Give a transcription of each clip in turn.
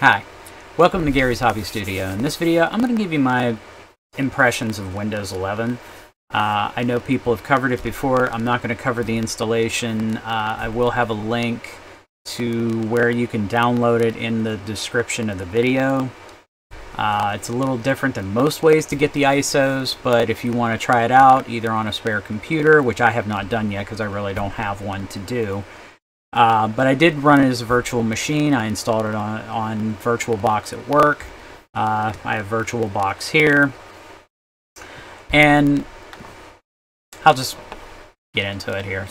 Hi, welcome to Gary's Hobby Studio. In this video, I'm going to give you my impressions of Windows 11. I know people have covered it before. I'm not going to cover the installation. I will have a link to where you can download it in the description of the video. It's a little different than most ways to get the ISOs, but if you want to try it out, either on a spare computer, which I have not done yet because I really don't have one to do, but I did run it as a virtual machine. I installed it on VirtualBox at work. I have VirtualBox here. And I'll just get into it here.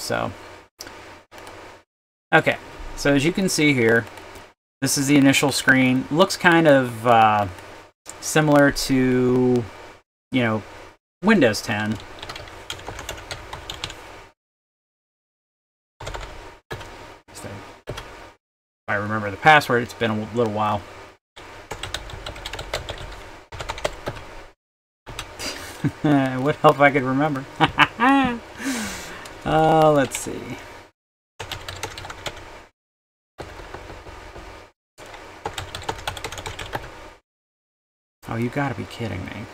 Okay, so as you can see here, this is the initial screen. Looks kind of similar to, Windows 10. I remember the password. It's been a little while. It would help if I could remember. Let's see. Oh, you gotta be kidding me.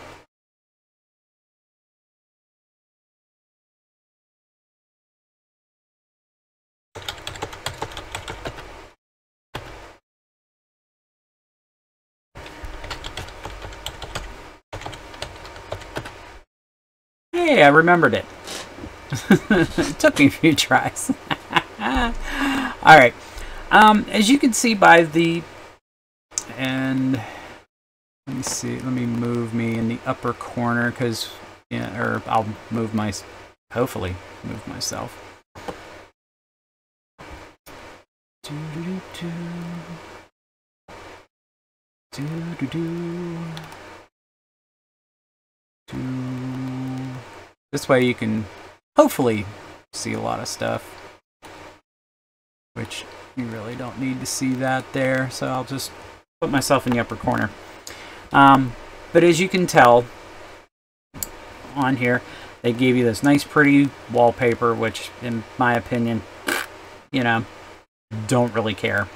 Hey, I remembered it. It took me a few tries. Alright. As you can see by the... And... Let me see. Let me move me in the upper corner, because... Yeah, or I'll move my... Hopefully, move myself. This way you can hopefully see a lot of stuff, which you really don't need to see that there, so I'll just put myself in the upper corner. But as you can tell on here, they gave you this nice pretty wallpaper, which in my opinion, don't really care.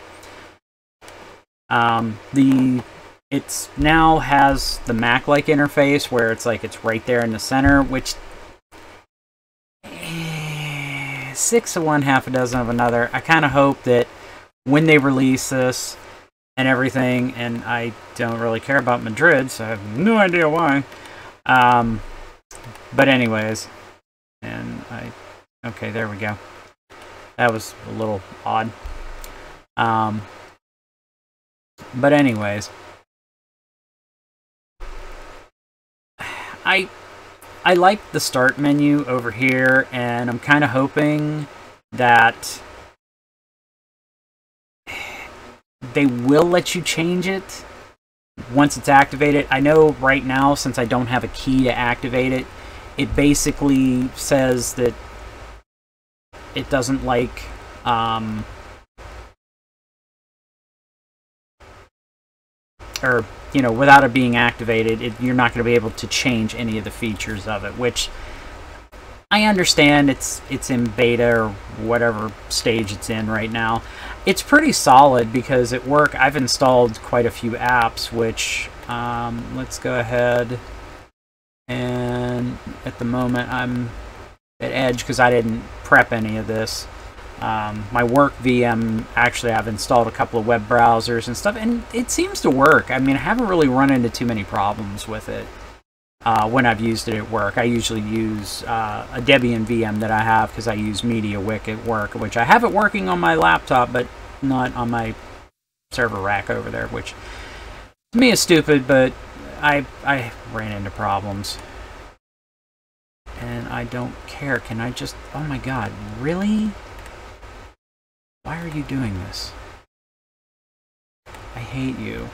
It's now has the Mac-like interface where it's like it's right there in the center, which 6 of one, half a dozen of another. I kind of hope that when they release this and everything, and I don't really care about Madrid, so I have no idea why. But anyways, okay, there we go. That was a little odd. But anyways, I like the start menu over here, and I'm kind of hoping that they will let you change it once it's activated. I know right now, since I don't have a key to activate it, it basically says that it doesn't like without it being activated, you're not going to be able to change any of the features of it, which I understand. It's in beta or whatever stage it's in right now. It's pretty solid because at work I've installed quite a few apps, which let's go ahead, and at the moment I'm at Edge because I didn't prep any of this. My work VM, actually, I've installed a couple of web browsers and stuff, and it seems to work. I mean, I haven't really run into too many problems with it when I've used it at work. I usually use a Debian VM that I have because I use MediaWik at work, which I have it working on my laptop, but not on my server rack over there, which to me is stupid, but I ran into problems. And I don't care. Can I just... Oh my god, really? Why are you doing this? I hate you.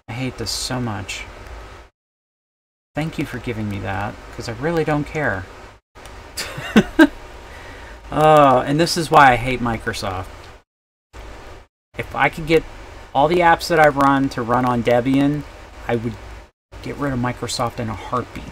I hate this so much. Thank you for giving me that, because I really don't care. Oh, and this is why I hate Microsoft. If I could get all the apps that I run to run on Debian, I would get rid of Microsoft in a heartbeat.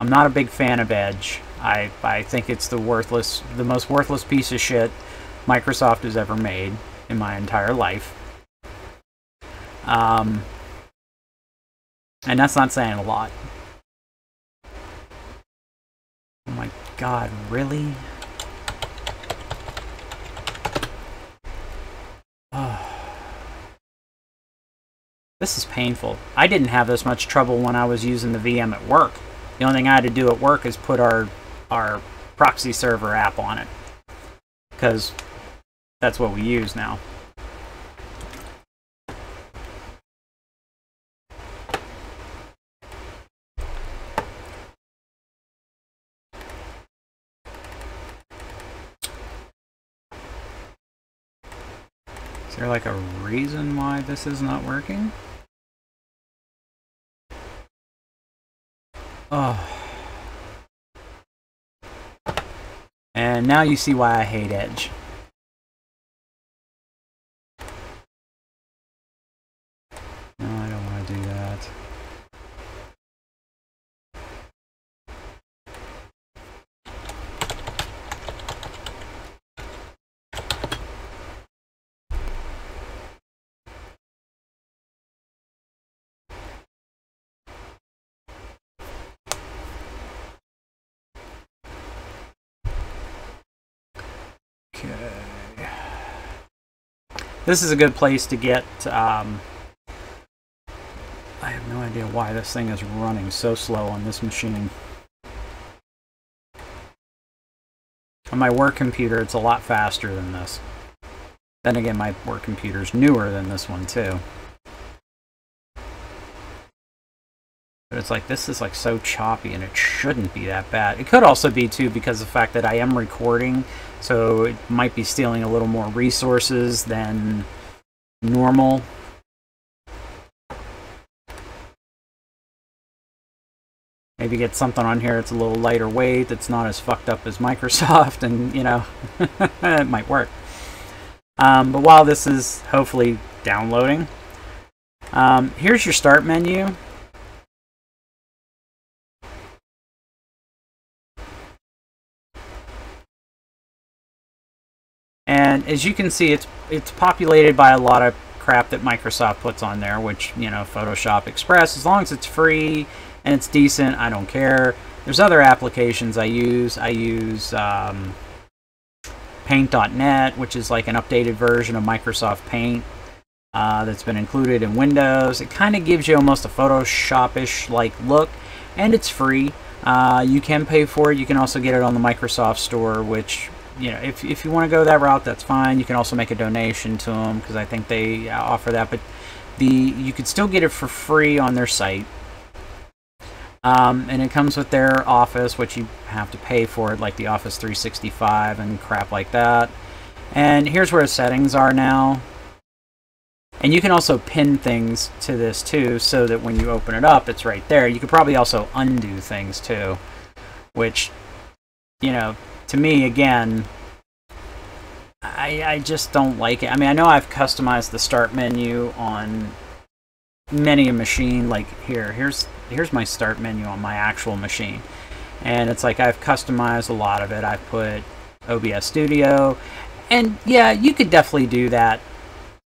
I'm not a big fan of Edge. I think it's the most worthless piece of shit Microsoft has ever made in my entire life. And that's not saying a lot. Oh my god, really? Oh. This is painful. I didn't have this much trouble when I was using the VM at work. The only thing I had to do at work is put our proxy server app on it, because that's what we use now. Is there like a reason why this is not working? Oh. And now you see why I hate Edge. No, I don't want to do that. Okay. This is a good place to get, I have no idea why this thing is running so slow on this machine. On my work computer, it's a lot faster than this. Then again, my work computer's newer than this one too. But it's like, this is like so choppy, and it shouldn't be that bad. It could also be too because of the fact that I am recording, so it might be stealing a little more resources than normal. Maybe get something on here that's a little lighter weight, that's not as fucked up as Microsoft, and you know, it might work. But while this is hopefully downloading, here's your start menu. And as you can see, it's populated by a lot of crap that Microsoft puts on there, which, you know, Photoshop, Express, as long as it's free and it's decent, I don't care. There's other applications I use. I use Paint.net, which is like an updated version of Microsoft Paint that's been included in Windows. It kind of gives you almost a Photoshop-ish like look, and it's free. You can pay for it. You can also get it on the Microsoft Store, which, you know, if you want to go that route, that's fine. You can also make a donation to them, because I think they offer that. But you could still get it for free on their site. And it comes with their Office, which you have to pay for it, like the Office 365 and crap like that. And here's where the settings are now. And you can also pin things to this too, so that when you open it up, it's right there. You could probably also undo things too, which, you know, to me, again, I just don't like it. I mean, I know I've customized the start menu on many a machine. Like here's my start menu on my actual machine, and it's like I've customized a lot of it. I've put OBS Studio, and yeah, you could definitely do that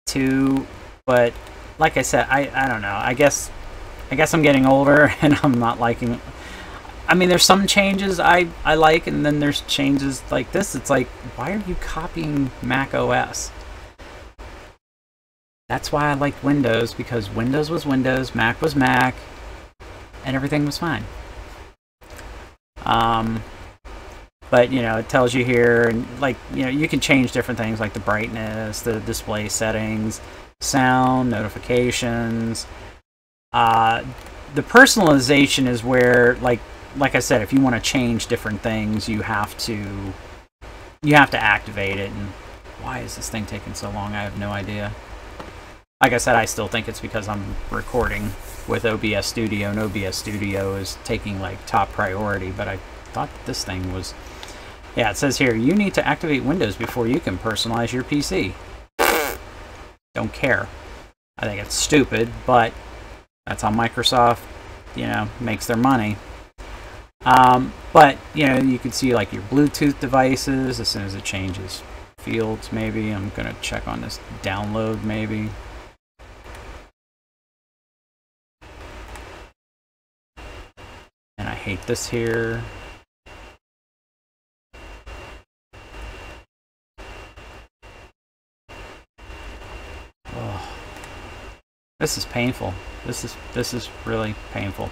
too. But like I said, I don't know. I guess I'm getting older, and I'm not liking. I mean, there's some changes I like, and then there's changes like this. It's like, why are you copying Mac OS? That's why I liked Windows, because Windows was Windows, Mac was Mac, and everything was fine. But, you know, it tells you here, and like, you know, you can change different things like the brightness, the display settings, sound, notifications. The personalization is where, like I said, if you want to change different things, you have to activate it. And why is this thing taking so long? I have no idea. Like I said, I still think it's because I'm recording with OBS Studio, and OBS Studio is taking like top priority. But I thought this thing was, yeah, it says here, you need to activate Windows before you can personalize your PC. Don't care. I think it's stupid, but that's how Microsoft, you know, makes their money. But, you know, you can see like your Bluetooth devices as soon as it changes fields, maybe. I'm going to check on this download, maybe. And I hate this here. Oh, this is painful. This is really painful.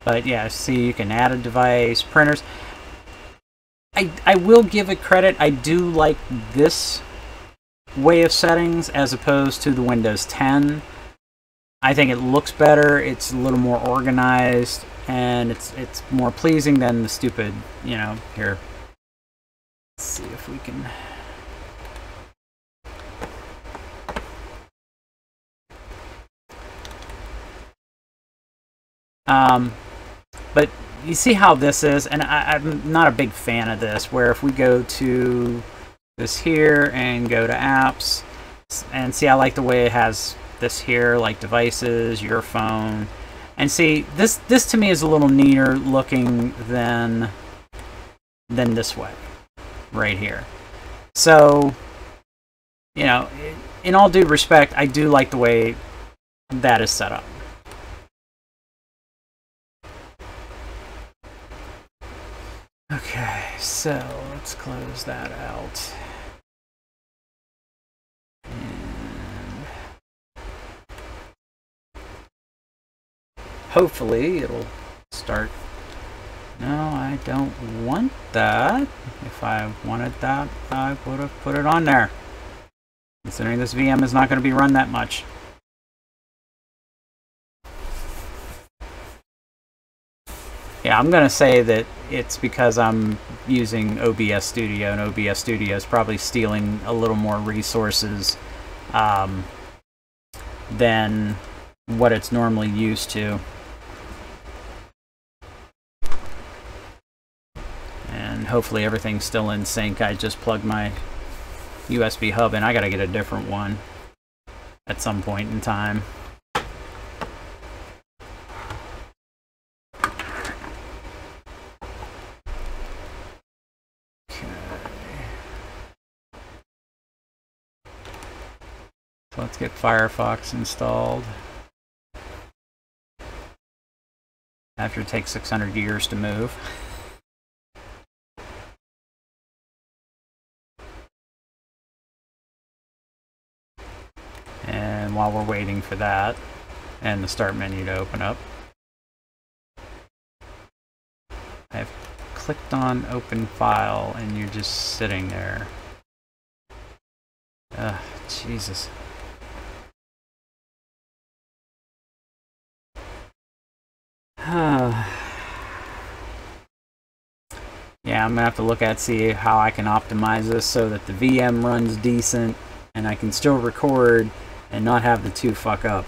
But yeah, see, you can add a device, printers. I will give it credit. I do like this way of settings as opposed to the Windows 10. I think it looks better. It's a little more organized, and it's more pleasing than the stupid, you know, here. Let's see if we can. But you see how this is, and I'm not a big fan of this, where if we go to this here and go to apps, and see, I like the way it has this here, like devices, your phone, and see, this to me is a little neater looking than this way, right here. So, you know, in all due respect, I do like the way that is set up. Okay, so let's close that out. And hopefully it'll start. No, I don't want that. If I wanted that, I would have put it on there. Considering this VM is not going to be run that much. Yeah, I'm going to say that it's because I'm using OBS Studio, and OBS Studio is probably stealing a little more resources than what it's normally used to. And hopefully everything's still in sync. I just plugged my USB hub in. I got to get a different one at some point in time. Let's get Firefox installed. After it takes 600 years to move. And while we're waiting for that, and the start menu to open up, I've clicked on open file and you're just sitting there. Jesus. Yeah, I'm gonna have to look at, see how I can optimize this so that the VM runs decent and I can still record and not have the two fuck up.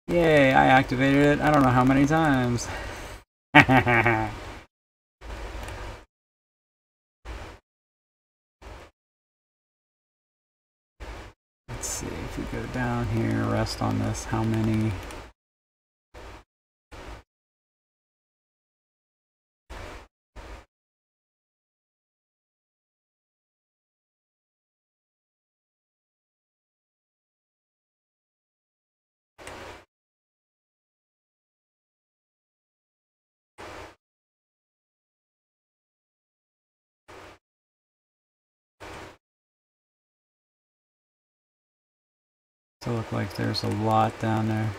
Yay, I activated it. I don't know how many times. Let's see if we go down here, rest on this, how many? So it looks like there's a lot down there.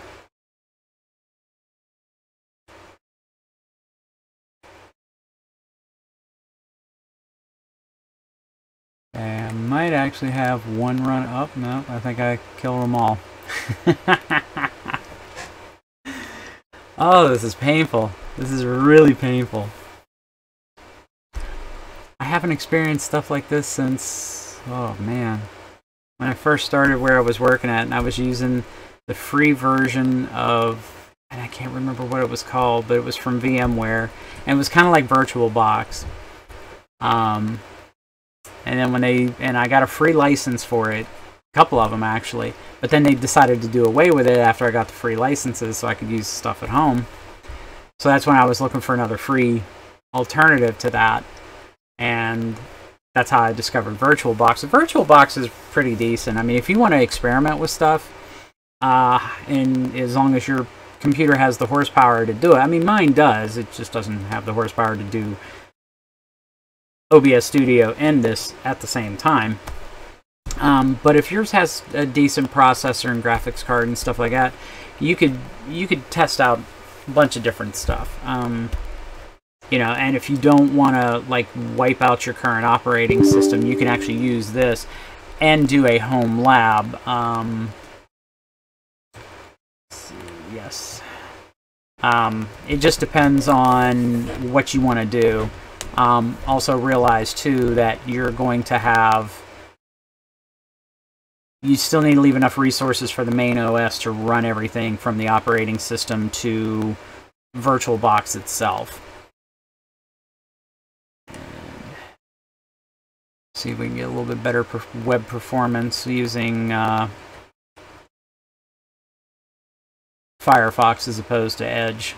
Okay, I might actually have one run up. No, I think I killed them all. Oh, this is painful. This is really painful. I haven't experienced stuff like this since, oh man, when I first started where I was working at, and I was using the free version of, and I can't remember what it was called, but it was from VMware, and it was kind of like VirtualBox. And then and I got a free license for it, a couple of them actually, but then they decided to do away with it after I got the free licenses so I could use stuff at home. So that's when I was looking for another free alternative to that, and that's how I discovered VirtualBox. VirtualBox is pretty decent. I mean, if you want to experiment with stuff, and as long as your computer has the horsepower to do it. I mean, mine does. It just doesn't have the horsepower to do OBS Studio and this at the same time. But if yours has a decent processor and graphics card and stuff like that, you could test out a bunch of different stuff. You know, and if you don't want to like wipe out your current operating system, you can actually use this and do a home lab. Let's see, yes. It just depends on what you want to do. Also realize too that you're going to have, you still need to leave enough resources for the main OS to run everything from the operating system to VirtualBox itself. See if we can get a little bit better web performance using Firefox as opposed to Edge.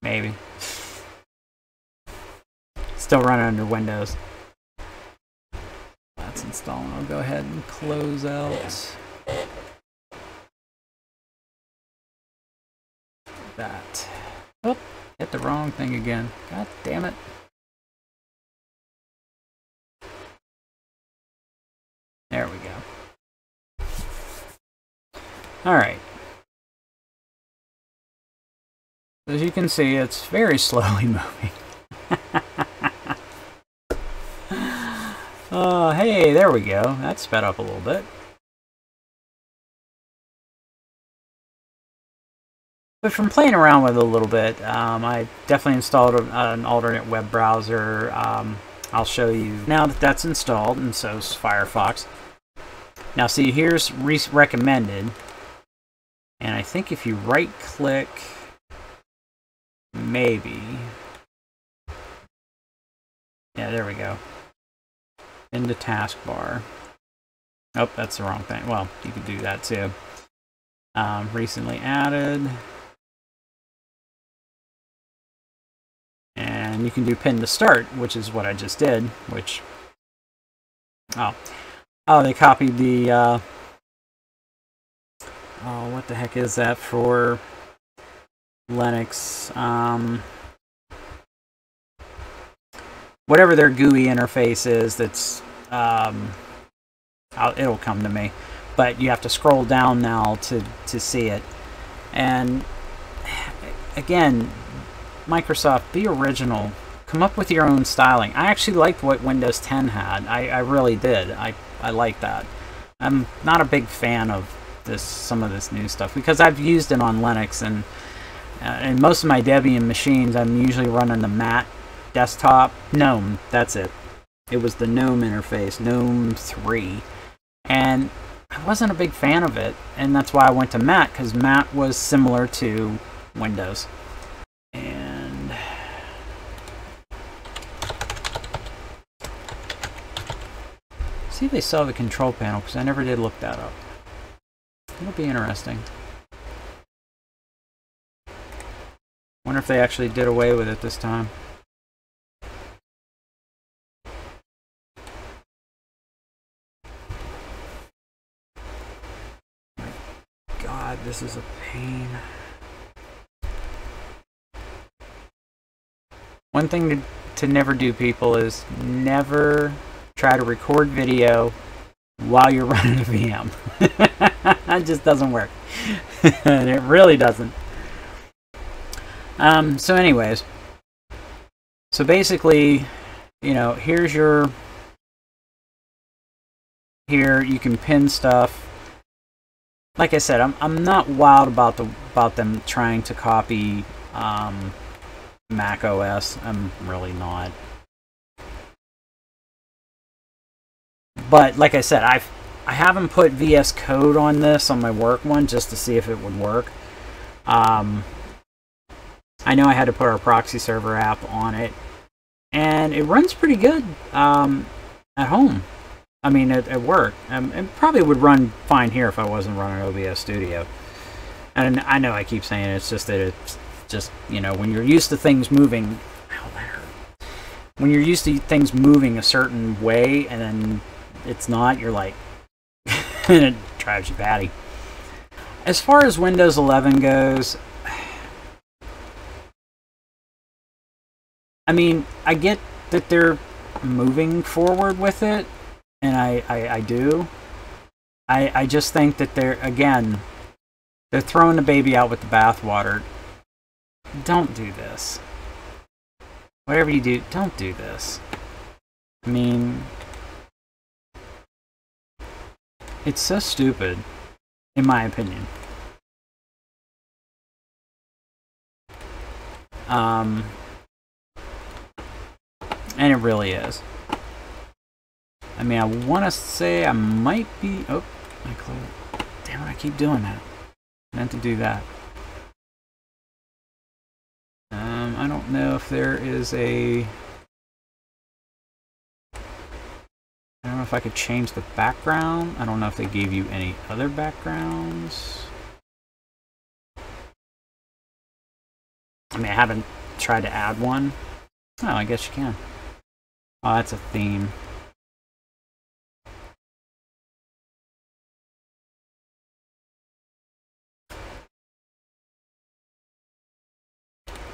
Maybe. Still running under Windows. That's installing. I'll go ahead and close out that. Oh, hit the wrong thing again. God damn it. There we go. Alright. As you can see, it's very slowly moving. Hey, there we go. That sped up a little bit. But from playing around with it a little bit, I definitely installed an alternate web browser. I'll show you now that that's installed, and so is Firefox. Now see, here's recommended, and I think if you right-click, maybe, yeah, there we go, into Taskbar. Oh, that's the wrong thing. Well, you could do that too. Recently added, and you can do pin to start, which is what I just did, which, oh, they copied the, oh, what the heck is that for Linux? Whatever their GUI interface is, that's, it'll come to me. But you have to scroll down now to see it. And, again, Microsoft, be original. Come up with your own styling. I actually liked what Windows 10 had. I really did. I like that. I'm not a big fan of some of this new stuff because I've used it on Linux, and most of my Debian machines I'm usually running the Mac desktop. GNOME, that's it. It was the GNOME interface, GNOME 3, and I wasn't a big fan of it, and that's why I went to Mac, because Mac was similar to Windows. And see if they saw the control panel, because I never did look that up. It'll be interesting. Wonder if they actually did away with it this time. God, this is a pain. One thing to never do, people, is never try to record video while you're running a VM. It just doesn't work. And it really doesn't. So anyways, so basically, you know, here's your, here you can pin stuff. like I said, I'm not wild about them trying to copy Mac OS. I'm really not. But like I said, I haven't put VS Code on this on my work one just to see if it would work. I know I had to put our proxy server app on it, and it runs pretty good at home. I mean, at work. It probably would run fine here if I wasn't running OBS Studio. And I know I keep saying it, it's just that it's just, you know, when you're used to things moving, ow, that hurt. When you're used to things moving a certain way and then it's not, you're like, and it drives you batty. As far as Windows 11 goes, I mean, I get that they're moving forward with it, and I do. I just think that they're throwing the baby out with the bathwater. Don't do this. Whatever you do, don't do this. I mean, it's so stupid, in my opinion. And it really is. I mean, I want to say I might be... Oh, I closed. Damn it, I keep doing that. I meant to do that. I don't know if there is a... I don't know if I could change the background. I don't know if they gave you any other backgrounds. I mean, I haven't tried to add one. Oh, I guess you can. Oh, that's a theme.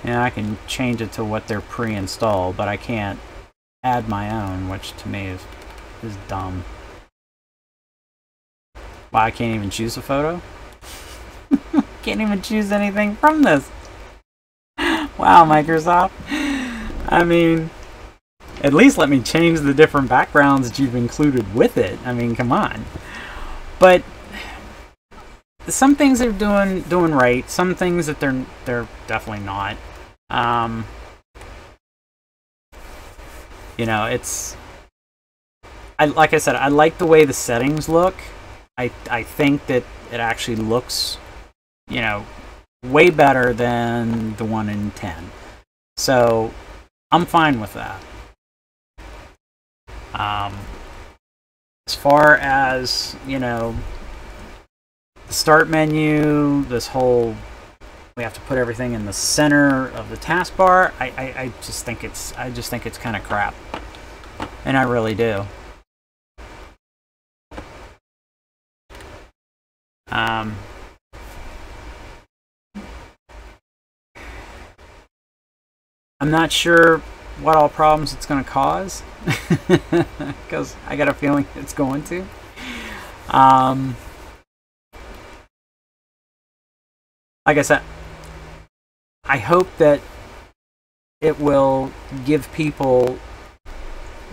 Yeah, I can change it to what they're pre-installed, but I can't add my own, which to me is dumb. Why, I can't even choose a photo? Can't even choose anything from this. Wow, Microsoft. I mean, at least let me change the different backgrounds that you've included with it. I mean, come on. But some things they're doing right. Some things that they're definitely not. You know, it's... like I said, I like the way the settings look. I think that it actually looks, you know, way better than the one in 10. So, I'm fine with that. As far as, you know, the start menu, this whole... we have to put everything in the center of the taskbar. I just think it's kind of crap, and I really do. I'm not sure what all problems it's going to cause, because I got a feeling it's going to. Like I said, I hope that it will give people,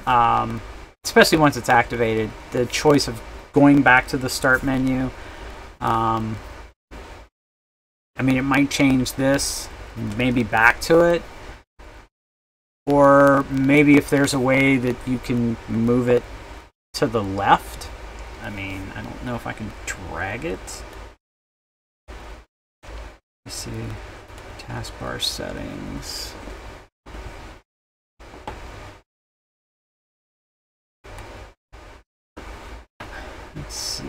especially once it's activated, the choice of going back to the start menu. I mean, it might change this, maybe back to it, or maybe if there's a way that you can move it to the left. I mean, I don't know if I can drag it. Let's see. Taskbar settings. Let's see.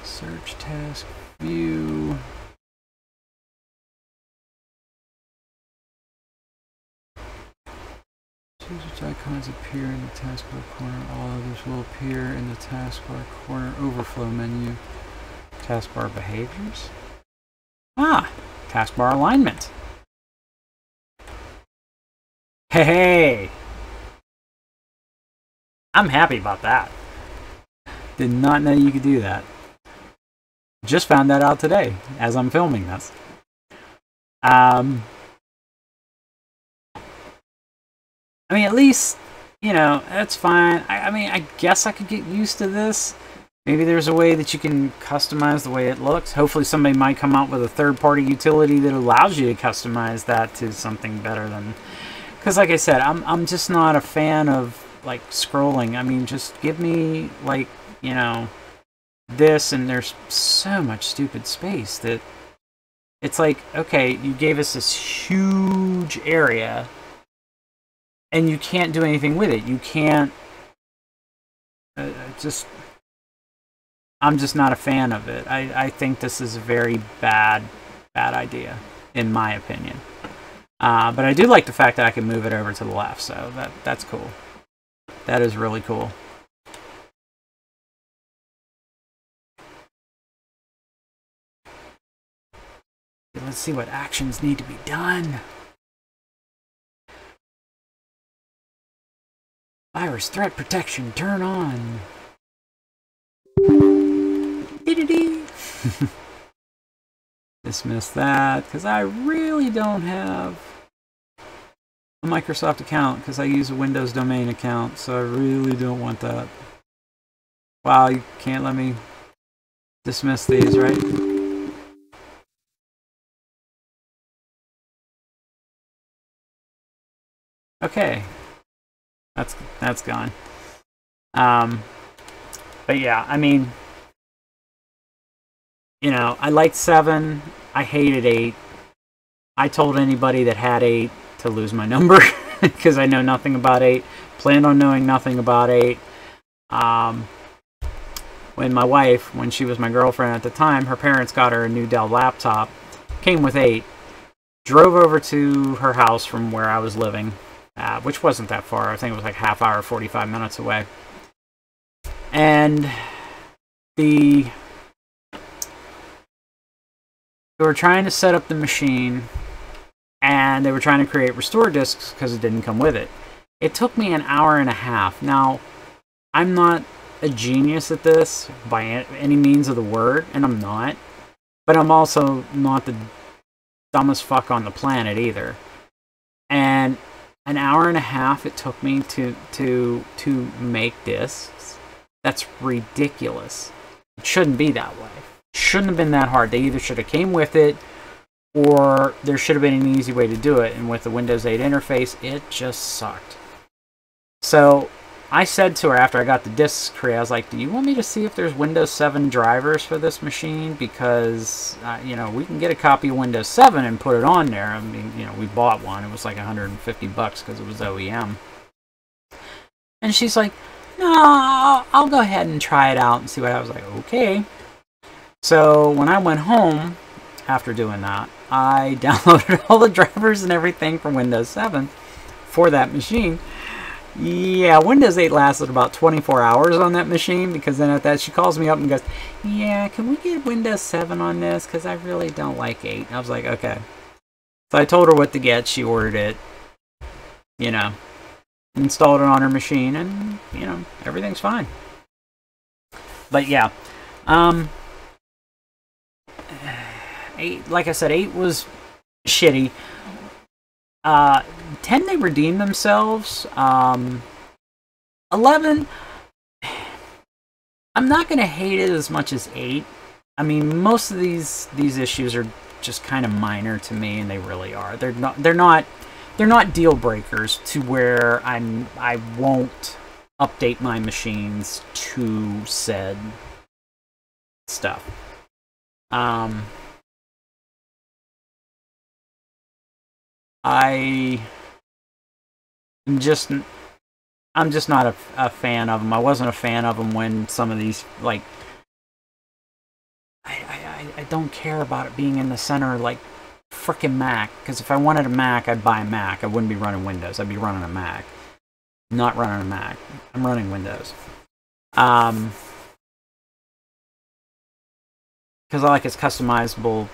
Search task view. Choose which icons appear in the taskbar corner. All others will appear in the taskbar corner overflow menu. Taskbar behaviors. Ah, Taskbar Alignment. Hey! I'm happy about that. Did not know you could do that. Just found that out today, as I'm filming this. I mean, at least, you know, that's fine. I mean, I guess I could get used to this. Maybe there's a way that you can customize the way it looks. Hopefully somebody might come out with a third-party utility that allows you to customize that to something better than... Because like I said, I'm just not a fan of like scrolling. I mean, just give me like, you know, this, and there's so much stupid space that it's like, okay, you gave us this huge area and you can't do anything with it. You can't I'm just not a fan of it. I think this is a very bad idea, in my opinion. But I do like the fact that I can move it over to the left, so that's cool. That is really cool. Let's see what actions need to be done. Virus threat protection, turn on. Dismiss that, because I really don't have a Microsoft account, because I use a Windows domain account, so I really don't want that. Wow, you can't let me dismiss these, right? Okay. That's gone. But yeah, I mean, you know, I liked 7. I hated 8. I told anybody that had 8 to lose my number because I know nothing about 8. Planned on knowing nothing about 8. When my wife, when she was my girlfriend at the time, her parents got her a new Dell laptop. Came with 8. Drove over to her house from where I was living, which wasn't that far. I think it was like half hour, 45 minutes away. And they were trying to set up the machine, and they were trying to create restore disks because it didn't come with it. It took me an hour and a half. Now, I'm not a genius at this by any means of the word, and I'm not. But I'm also not the dumbest fuck on the planet either. And an hour and a half it took me to make disks. That's ridiculous. It shouldn't be that way. Shouldn't have been that hard. They either should have came with it, or there should have been an easy way to do it. And with the Windows 8 interface, it just sucked. So I said to her after I got the disks created, I was like, do you want me to see if there's Windows 7 drivers for this machine? Because, you know, we can get a copy of Windows 7 and put it on there. I mean, you know, we bought one. It was like $150 because it was OEM. And she's like, no, I'll go ahead and try it out and see what I was like, okay. So when I went home after doing that, I downloaded all the drivers and everything for Windows 7 for that machine. Yeah, Windows 8 lasted about 24 hours on that machine, because then at that she calls me up and goes, yeah, can we get Windows 7 on this? Because I really don't like 8. And I was like, okay. So I told her what to get. She ordered it. You know, installed it on her machine, and, you know, everything's fine. But yeah. 8, like I said, 8 was shitty. 10, they redeemed themselves. 11, I'm not going to hate it as much as 8. I mean, most of these issues are just kind of minor to me, and they really are. They're not deal breakers to where I won't update my machines to said stuff. I'm just not a fan of them. I wasn't a fan of them when some of these, like, I don't care about it being in the center, like, frickin' Mac. Because if I wanted a Mac, I'd buy a Mac. I wouldn't be running Windows. I'd be running a Mac. Not running a Mac. I'm running Windows. Because I like its customizable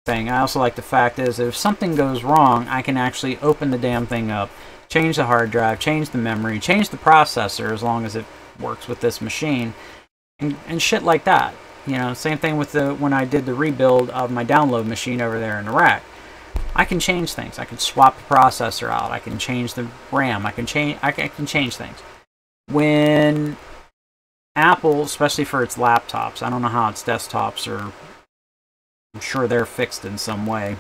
thing. I also like the fact is if something goes wrong, I can actually open the damn thing up, change the hard drive, change the memory, change the processor, as long as it works with this machine, and shit like that. You know, same thing with when I did the rebuild of my download machine over there in Iraq. I can change things. I can swap the processor out. I can change the RAM. I can change things. When Apple, especially for its laptops, I don't know how its desktops are. I'm sure they're fixed in some way.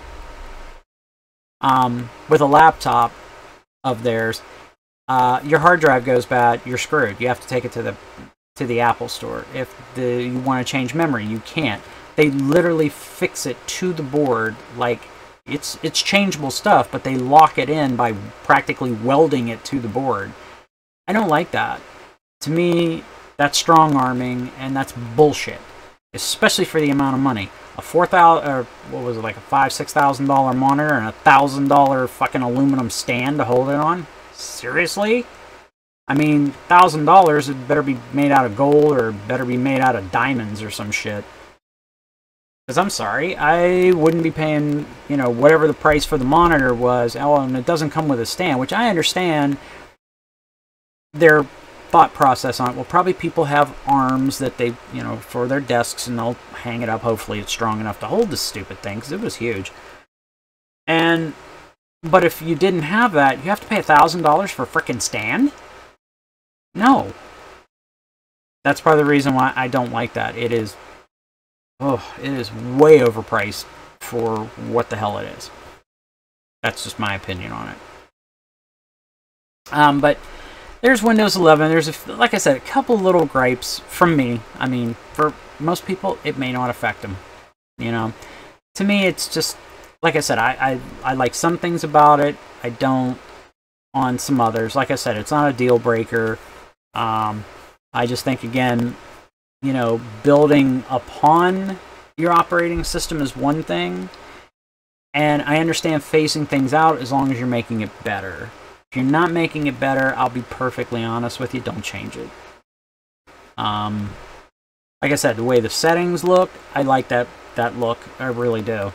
With a laptop of theirs, your hard drive goes bad, you're screwed. You have to take it to the Apple store. If you want to change memory, you can't. They literally fix it to the board. Like, it's changeable stuff, but they lock it in by practically welding it to the board. I don't like that. To me, that's strong arming, and that's bullshit. Especially for the amount of money. A $4,000, or what was it, like a $5,000-$6,000 monitor and a $1,000 fucking aluminum stand to hold it on? Seriously? I mean, $1,000, it better be made out of gold or better be made out of diamonds or some shit. Because I'm sorry, I wouldn't be paying, you know, whatever the price for the monitor was. Oh, and it doesn't come with a stand, which I understand their thought process on it. Well, probably people have arms that they, you know, for their desks, and they'll hang it up. Hopefully it's strong enough to hold this stupid thing, because it was huge. But if you didn't have that, you have to pay $1,000 for a frickin' stand? No. That's part of the reason why I don't like that. It is way overpriced for what the hell it is. That's just my opinion on it. But there's Windows 11. There's, like I said, a couple little gripes from me. I mean, for most people, it may not affect them. You know, to me, it's just, like I said, I like some things about it. I don't on some others. Like I said, it's not a deal breaker. I just think, again, you know, building upon your operating system is one thing. And I understand phasing things out as long as you're making it better. If you're not making it better, I'll be perfectly honest with you, don't change it. Like I said, the way the settings look, I like that look. I really do.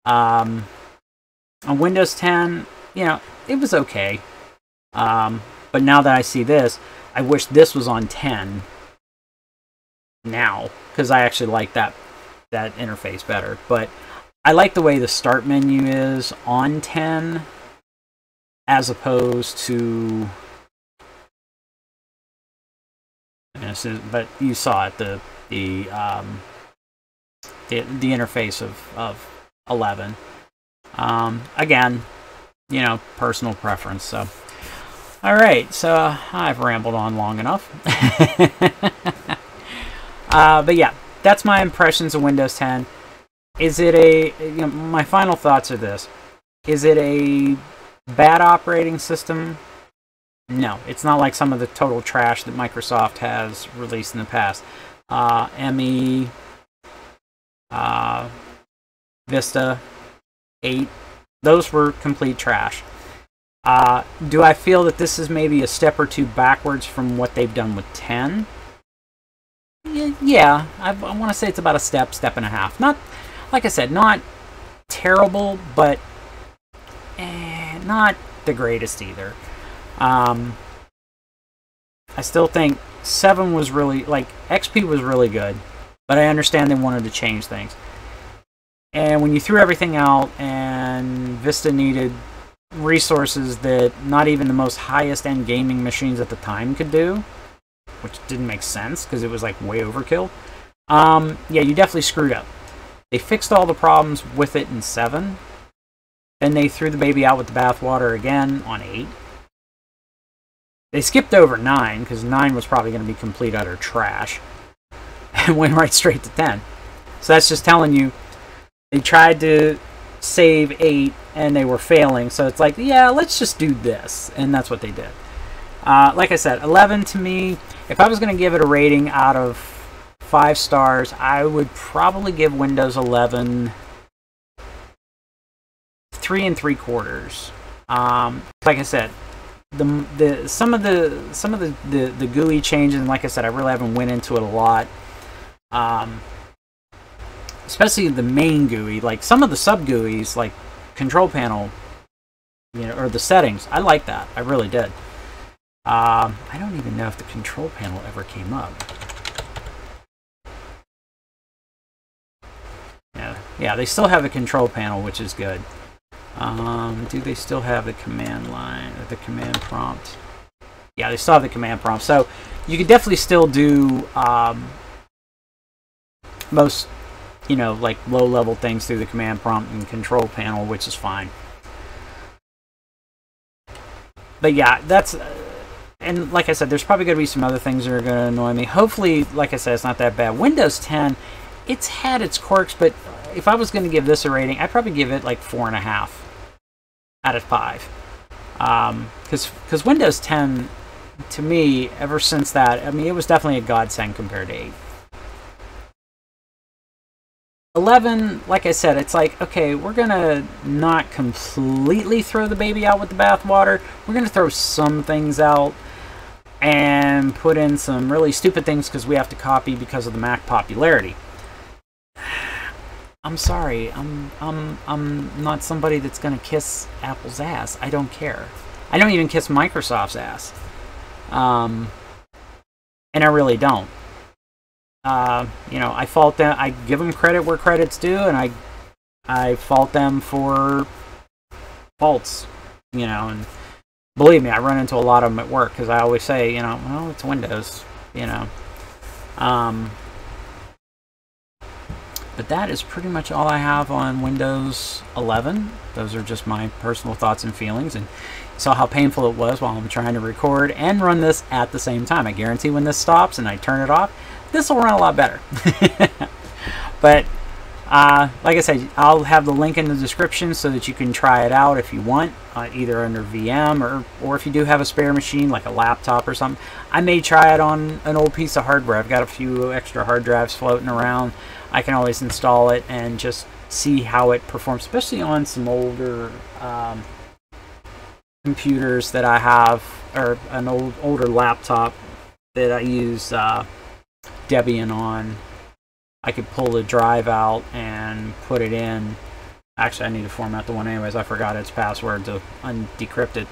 On Windows 10, you know, it was okay. But now that I see this, I wish this was on 10 now, because I actually like that interface better. But I like the way the start menu is on 10 as opposed to, but you saw it, the interface of 11. Again, you know, personal preference. So, all right. So I've rambled on long enough. But yeah, that's my impressions of Windows 10. Is it my final thoughts are this. Is it a bad operating system? No, it's not like some of the total trash that Microsoft has released in the past. ME, Vista, 8, those were complete trash. Do I feel that this is maybe a step or two backwards from what they've done with 10? Yeah, I want to say it's about a step and a half. Not, like I said, not terrible, but not the greatest either. I still think 7 was really, like, XP was really good, but I understand they wanted to change things. And when you threw everything out and Vista needed resources that not even the most highest end gaming machines at the time could do, which didn't make sense because it was like way overkill, yeah, you definitely screwed up. They fixed all the problems with it in 7. Then they threw the baby out with the bathwater again on 8. They skipped over 9 because 9 was probably going to be complete utter trash and went right straight to 10. So that's just telling you they tried to save 8 and they were failing. So it's like, yeah, let's just do this. And that's what they did. Like I said, 11 to me, if I was going to give it a rating out of 5 stars, I would probably give Windows 11 3 3/4. Like I said, some of the GUI changes, and like I said, I really haven't went into it a lot. Especially the main GUI, like some of the sub GUIs, like control panel, you know, or the settings. I like that. I really did. I don't even know if the control panel ever came up. Yeah, they still have the control panel, which is good. Do they still have the command line or the command prompt? Yeah, they still have the command prompt. So you can definitely still do most, you know, like low-level things through the command prompt and control panel, which is fine. But yeah, that's... and like I said, there's probably going to be some other things that are going to annoy me. Hopefully, like I said, it's not that bad. Windows 10, it's had its quirks, but if I was going to give this a rating, I'd probably give it like 4.5 out of 5. Because Windows 10, to me, ever since that, I mean, it was definitely a godsend compared to 8. 11, like I said, it's like, okay, we're going to not completely throw the baby out with the bathwater. We're going to throw some things out and put in some really stupid things because we have to copy because of the Mac popularity. I'm sorry, I'm not somebody that's going to kiss Apple's ass. I don't care. I don't even kiss Microsoft's ass. And I really don't. You know, I fault them. I give them credit where credit's due, and I fault them for faults. You know, and believe me, I run into a lot of them at work because I always say, you know, well, it's Windows. You know, but that is pretty much all I have on Windows 11. Those are just my personal thoughts and feelings, and you saw how painful it was while I'm trying to record and run this at the same time. I guarantee when this stops and I turn it off, this will run a lot better. But like I said, I'll have the link in the description so that you can try it out if you want, either under VM or if you do have a spare machine like a laptop or something. I may try it on an old piece of hardware. I've got a few extra hard drives floating around. I can always install it and just see how it performs, especially on some older computers that I have, or an older laptop that I use Debian on. I could pull the drive out and put it in. Actually, I need to format the one anyways. I forgot its password to decrypt it.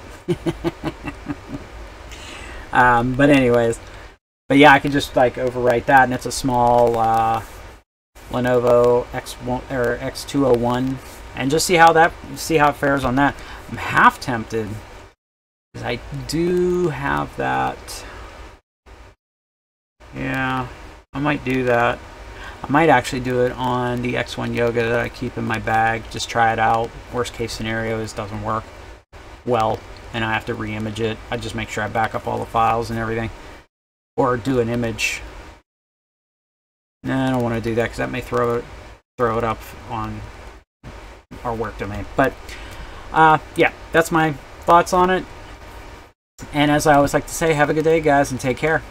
But anyways, but yeah, I could just like overwrite that, and it's a small Lenovo X201, and just see how it fares on that. I'm half tempted because I do have that. Yeah, I might do that. I might actually do it on the X1 Yoga that I keep in my bag. Just try it out. Worst case scenario is it doesn't work well and I have to re-image it. I just make sure I back up all the files and everything. Or do an image. Nah, I don't want to do that because that may throw it up on our work domain. But yeah, that's my thoughts on it. And as I always like to say, have a good day, guys, and take care.